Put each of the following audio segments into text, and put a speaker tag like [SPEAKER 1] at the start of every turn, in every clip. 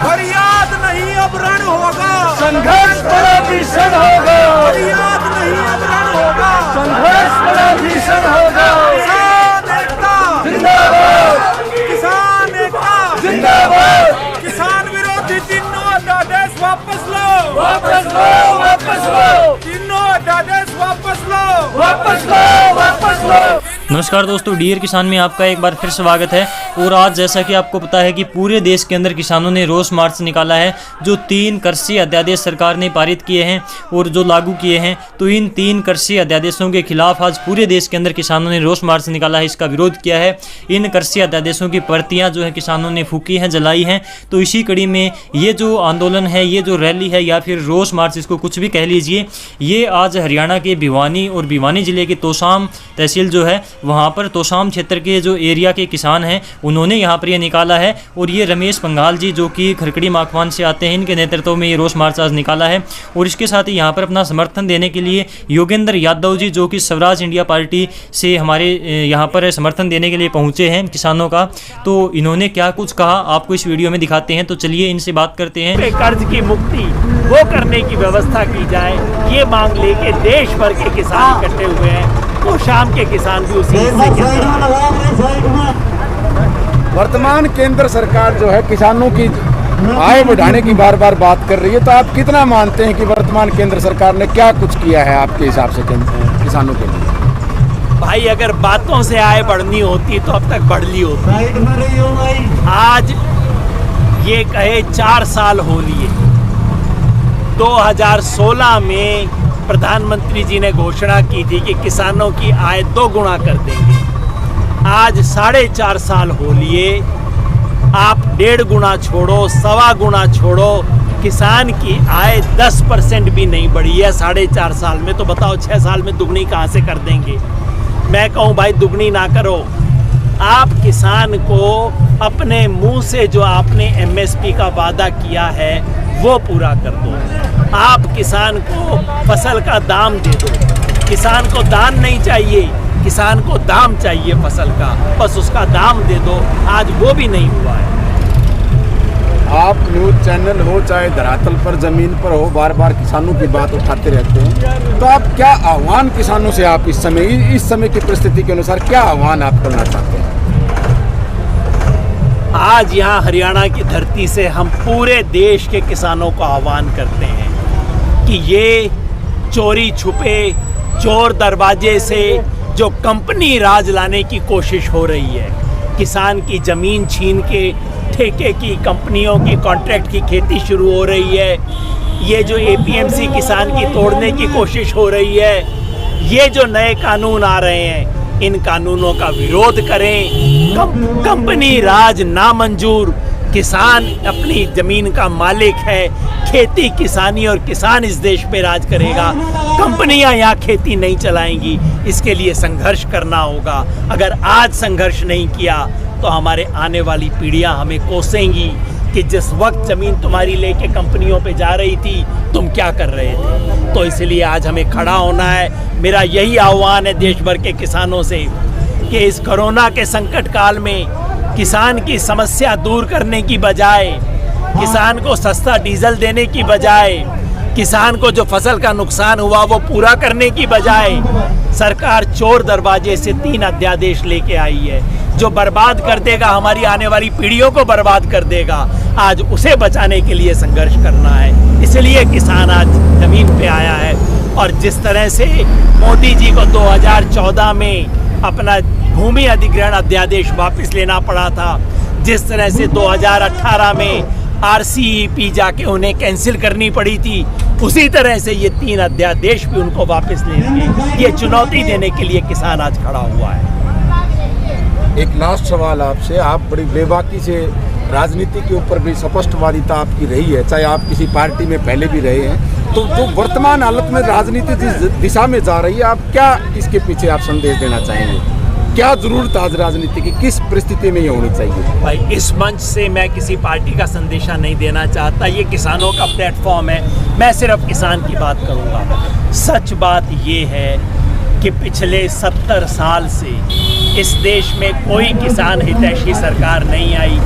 [SPEAKER 1] फरियाद नहीं अब रण होगा,
[SPEAKER 2] संघर्ष बड़ा भीषण होगा,
[SPEAKER 1] फरियाद नहीं अब रण होगा,
[SPEAKER 2] संघर्ष बड़ा भीषण होगा।
[SPEAKER 1] किसान एकता
[SPEAKER 2] जिंदाबाद,
[SPEAKER 1] किसान एकता
[SPEAKER 2] जिंदाबाद,
[SPEAKER 1] किसान विरोधी तीनों अध्यादेश वापस लो,
[SPEAKER 2] वापस लो, वापस लो,
[SPEAKER 1] तीनों अध्यादेश वापस लो,
[SPEAKER 2] वापस लो, वापस लो।
[SPEAKER 3] नमस्कार दोस्तों, डियर किसान में आपका एक बार फिर स्वागत है। और आज जैसा कि आपको पता है कि पूरे देश के अंदर किसानों ने रोष मार्च निकाला है। जो 3 कृषि अध्यादेश सरकार ने पारित किए हैं और जो लागू किए हैं, तो इन 3 कृषि अध्यादेशों के खिलाफ आज पूरे देश के अंदर किसानों ने रोष मार्च निकाला है, इसका विरोध किया है। इन कृषि अध्यादेशों की प्रतियाँ जो है किसानों ने फूकी हैं, जलाई हैं। तो इसी कड़ी में ये जो आंदोलन है, ये जो रैली है या फिर रोष मार्च, इसको कुछ भी कह लीजिए, ये आज हरियाणा के भिवानी और भिवानी जिले के तोशाम तहसील जो है, वहाँ पर तोशाम क्षेत्र के जो एरिया के किसान हैं, उन्होंने यहाँ पर ये निकाला है। और ये रमेश पंघाल जी जो कि खरकड़ी माकवान से आते हैं, इनके नेतृत्व में ये रोष मार्च आज निकाला है। और इसके साथ ही यहाँ पर अपना समर्थन देने के लिए योगेंद्र यादव जी जो कि स्वराज इंडिया पार्टी से हमारे यहाँ पर समर्थन देने के लिए पहुँचे हैं किसानों का। तो इन्होंने क्या कुछ कहा आपको इस वीडियो में दिखाते हैं, तो चलिए इनसे बात करते हैं।
[SPEAKER 4] कर्ज की मुक्ति वो करने की व्यवस्था की जाए, ये मांग लेके देश भर के किसान इकट्ठे हुए हैं। तो शाम के किसान भी उसी हिस्से के
[SPEAKER 5] वर्तमान केंद्र सरकार जो है किसानों की आय बढ़ाने की बार बार बात कर रही है, तो आप कितना मानते हैं कि वर्तमान केंद्र सरकार ने क्या कुछ किया है आपके हिसाब से किसानों के लिए?
[SPEAKER 4] भाई, अगर बातों से आय बढ़नी होती तो अब तक बढ़ ली होती। आज ये कहे 4 साल हो लिए। 2016 में प्रधानमंत्री जी ने घोषणा की थी कि किसानों की आय 2 गुना कर देंगे। आज 4.5 साल हो लिए, आप 1.5 गुना छोड़ो, 1.25 गुना छोड़ो, किसान की आय 10% भी नहीं बढ़ी है 4.5 साल में। तो बताओ 6 साल में दुगनी कहाँ से कर देंगे? मैं कहूँ भाई, दुगनी ना करो, आप किसान को अपने मुंह से जो आपने MSP का वादा किया है वो पूरा कर दो। आप किसान को फसल का दाम दे दो। किसान को दान नहीं चाहिए, किसान को दाम चाहिए फसल का, बस उसका दाम दे दो। आज वो भी नहीं हुआ है।
[SPEAKER 5] आप न्यूज़ चैनल हो चाहे धरातल पर जमीन पर हो, बार बार किसानों की बात उठाते रहते हैं, तो आप क्या आह्वान किसानों से आप इस समय की परिस्थिति के अनुसार क्या आह्वान आप करना चाहते हैं?
[SPEAKER 4] आज यहाँ हरियाणा की धरती से हम पूरे देश के किसानों को आह्वान करते हैं कि ये चोरी छुपे चोर दरवाजे से जो कंपनी राज लाने की कोशिश हो रही है, किसान की ज़मीन छीन के ठेके की कंपनियों की कॉन्ट्रैक्ट की खेती शुरू हो रही है, ये जो APMC किसान की तोड़ने की कोशिश हो रही है, ये जो नए कानून आ रहे हैं, इन कानूनों का विरोध करें। कंपनी राज नामंजूर, किसान अपनी जमीन का मालिक है, खेती किसानी और किसान इस देश पे राज करेगा। कंपनियां यहाँ खेती नहीं चलाएंगी, इसके लिए संघर्ष करना होगा। अगर आज संघर्ष नहीं किया तो हमारे आने वाली पीढ़ियां हमें कोसेंगी कि जिस वक्त ज़मीन तुम्हारी लेके कंपनियों पे जा रही थी, तुम क्या कर रहे थे। तो इसलिए आज हमें खड़ा होना है। मेरा यही आह्वान है देश भर के किसानों से कि इस कोरोना के संकट काल में किसान की समस्या दूर करने की बजाय, किसान को सस्ता डीजल देने की बजाय, किसान को जो फसल का नुकसान हुआ वो पूरा करने की बजाय, सरकार चोर दरवाजे से 3 अध्यादेश लेके आई है जो बर्बाद कर देगा, हमारी आने वाली पीढ़ियों को बर्बाद कर देगा। आज उसे बचाने के लिए संघर्ष करना है, इसलिए किसान आज जमीन पे आया है। और जिस तरह से मोदी जी को 2014 में अपना भूमि अधिग्रहण अध्यादेश वापस लेना पड़ा था, जिस तरह से 2018 में RCEP जाके उन्हें कैंसिल करनी पड़ी थी, उसी तरह से ये 3 अध्यादेश भी उनको वापस लेंगे। ये चुनौती देने के लिए किसान आज खड़ा हुआ है।
[SPEAKER 5] एक लास्ट सवाल आपसे, आप बड़ी बेबाकी से राजनीति के ऊपर भी स्पष्टवादिता आपकी रही है, चाहे आप किसी पार्टी में पहले भी रहे हैं, तो जो वर्तमान हालत में राजनीति जिस दिशा में जा रही है, आप क्या इसके पीछे आप संदेश देना चाहेंगे? क्या जरूरत आज राजनीति की, किस परिस्थिति में ये होनी चाहिए?
[SPEAKER 4] भाई, इस मंच से मैं किसी पार्टी का संदेशा नहीं देना चाहता, ये किसानों का प्लेटफॉर्म है, मैं सिर्फ किसान की बात करूँगा। सच बात ये है कि पिछले 70 साल से इस देश में कोई किसान हितैषी सरकार नहीं आई।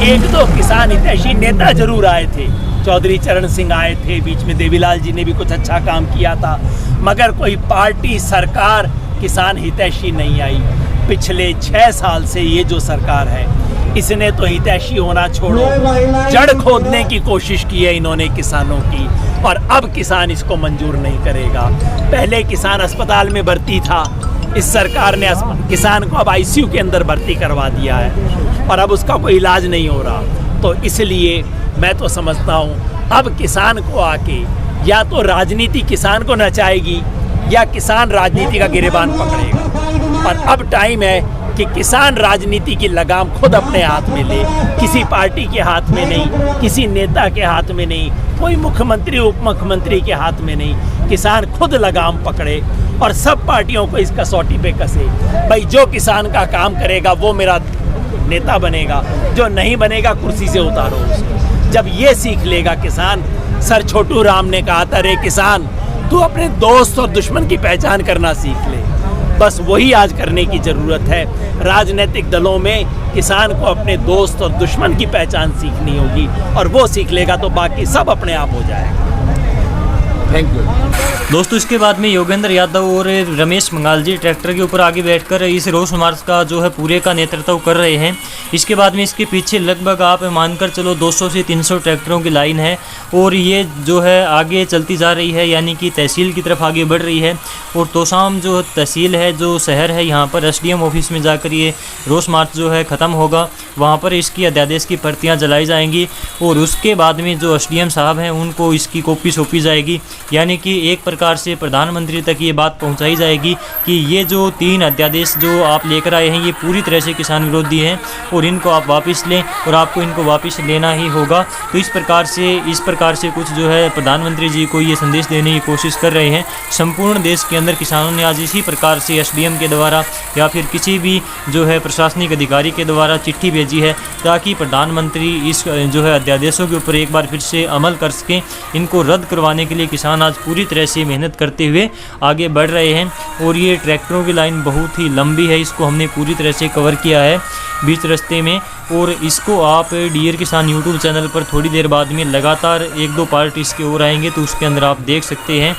[SPEAKER 4] एक दो किसान हितैषी नेता जरूर आए थे, चौधरी चरण सिंह आए थे, बीच में देवीलाल जी ने भी कुछ अच्छा काम किया था, मगर कोई पार्टी सरकार किसान हितैषी नहीं आई। पिछले 6 साल से ये जो सरकार है, इसने तो हितैषी होना छोड़ो, जड़ खोदने की कोशिश की है इन्होंने किसानों की, और अब किसान इसको मंजूर नहीं करेगा। पहले किसान अस्पताल में भर्ती था, इस सरकार ने किसान को अब आईसीयू के अंदर भर्ती करवा दिया है और अब उसका कोई इलाज नहीं हो रहा। तो इसलिए मैं तो समझता हूँ अब किसान को आके या तो राजनीति किसान को नचाएगी या किसान राजनीति का गिरेबान पकड़ेगा। और अब टाइम है कि किसान राजनीति की लगाम खुद अपने हाथ में ले, किसी पार्टी के हाथ में नहीं, किसी नेता के हाथ में नहीं, कोई मुख्यमंत्री उप मुख्यमंत्री के हाथ में नहीं। किसान खुद लगाम पकड़े और सब पार्टियों को इस कसौटी पे कसे। भाई जो किसान का काम करेगा वो मेरा नेता बनेगा, जो नहीं बनेगा कुर्सी से उतारो उसको। जब ये सीख लेगा किसान, सर छोटू राम ने कहा था, रे किसान तू अपने दोस्त और दुश्मन की पहचान करना सीख ले। बस वही आज करने की ज़रूरत है। राजनीतिक दलों में किसान को अपने दोस्त और दुश्मन की पहचान सीखनी होगी, और वो सीख लेगा तो बाकी सब अपने आप हो जाएगा।
[SPEAKER 5] Thank you.
[SPEAKER 3] दोस्तों, इसके बाद में योगेंद्र यादव और रमेश मंगाल जी ट्रैक्टर के ऊपर आगे बैठकर इस रोष मार्च का जो है पूरे का नेतृत्व कर रहे हैं। इसके बाद में इसके पीछे लगभग आप मानकर चलो 200 से 300 ट्रैक्टरों की लाइन है और ये जो है आगे चलती जा रही है, यानी कि तहसील की तरफ आगे बढ़ रही है। और तोशाम जो तहसील है, जो शहर है, यहाँ पर एसडीएम ऑफिस में जाकर ये रोष मार्च जो है ख़त्म होगा। वहाँ पर इसकी अध्यादेश की प्रतियाँ जलाई जाएंगी और उसके बाद में जो एसडीएम साहब हैं उनको इसकी कॉपी सौंपी जाएगी, यानी कि एक प्रकार से प्रधानमंत्री तक ये बात पहुंचाई जाएगी कि ये जो 3 अध्यादेश जो आप लेकर आए हैं ये पूरी तरह से किसान विरोधी हैं और इनको आप वापस लें और आपको इनको वापस लेना ही होगा। तो इस प्रकार से कुछ जो है प्रधानमंत्री जी को ये संदेश देने की कोशिश कर रहे हैं। संपूर्ण देश के अंदर किसानों ने आज इसी प्रकार से एसडीएम के द्वारा या फिर किसी भी जो है प्रशासनिक अधिकारी के द्वारा चिट्ठी भेजी है ताकि प्रधानमंत्री इस जो है अध्यादेशों के ऊपर एक बार फिर से अमल कर सकें। इनको रद्द करवाने के लिए किसान आज पूरी तरह से मेहनत करते हुए आगे बढ़ रहे हैं। और ये ट्रैक्टरों की लाइन बहुत ही लंबी है, इसको हमने पूरी तरह से कवर किया है बीच रास्ते में, और इसको आप डियर किसान यूट्यूब चैनल पर थोड़ी देर बाद में लगातार 1-2 पार्ट इसके और आएंगे तो उसके अंदर आप देख सकते हैं।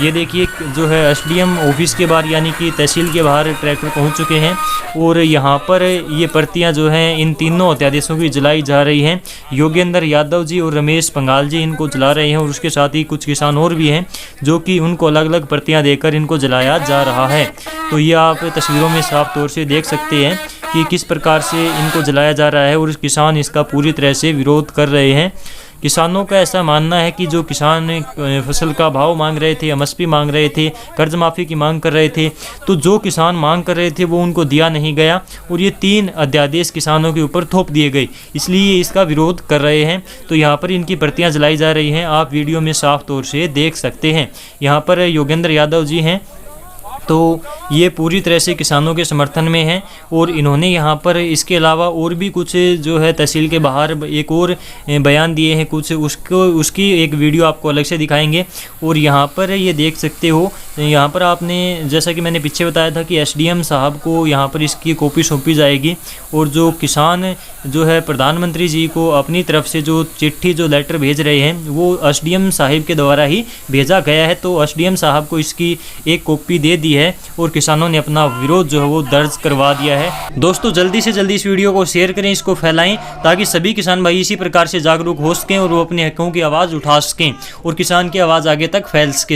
[SPEAKER 3] ये देखिए जो है एसडीएम ऑफिस के बाहर यानी कि तहसील के बाहर ट्रैक्टर पहुंच चुके हैं और यहाँ पर ये प्रतियाँ जो हैं इन तीनों अध्यादेशों की जलाई जा रही हैं। योगेंद्र यादव जी और रमेश पंगाल जी इनको जला रहे हैं और उसके साथ ही कुछ किसान और भी हैं जो कि उनको अलग अलग प्रतियाँ देकर इनको जलाया जा रहा है। तो ये आप तस्वीरों में साफ तौर से देख सकते हैं कि किस प्रकार से इनको जलाया जा रहा है और किसान इसका पूरी तरह से विरोध कर रहे हैं। किसानों का ऐसा मानना है कि जो किसान फसल का भाव मांग रहे थे, एमएसपी मांग रहे थे, कर्ज माफ़ी की मांग कर रहे थे, तो जो किसान मांग कर रहे थे वो उनको दिया नहीं गया और ये 3 अध्यादेश किसानों के ऊपर थोप दिए गए, इसलिए ये इसका विरोध कर रहे हैं। तो यहाँ पर इनकी प्रतियाँ जलाई जा रही हैं, आप वीडियो में साफ तौर से देख सकते हैं। यहाँ पर योगेंद्र यादव जी हैं तो ये पूरी तरह से किसानों के समर्थन में हैं और इन्होंने यहाँ पर इसके अलावा और भी कुछ जो है तहसील के बाहर एक और बयान दिए हैं कुछ, उसकी एक वीडियो आपको अलग से दिखाएंगे। और यहाँ पर ये देख सकते हो, यहाँ पर आपने जैसा कि मैंने पीछे बताया था कि एसडीएम साहब को यहाँ पर इसकी कॉपी सौंपी जाएगी और जो किसान जो है प्रधानमंत्री जी को अपनी तरफ से जो चिट्ठी जो लेटर भेज रहे हैं वो एसडीएम साहब के द्वारा ही भेजा गया है। तो एसडीएम साहब को इसकी एक कॉपी दे दी है और किसानों ने अपना विरोध जो है वो दर्ज करवा दिया है। दोस्तों, जल्दी से जल्दी इस वीडियो को शेयर करें, इसको फैलाएं ताकि सभी किसान भाई इसी प्रकार से जागरूक हो सकें और वो अपने हकों की आवाज़ उठा सकें और किसान की आवाज़ आगे तक फैल सके।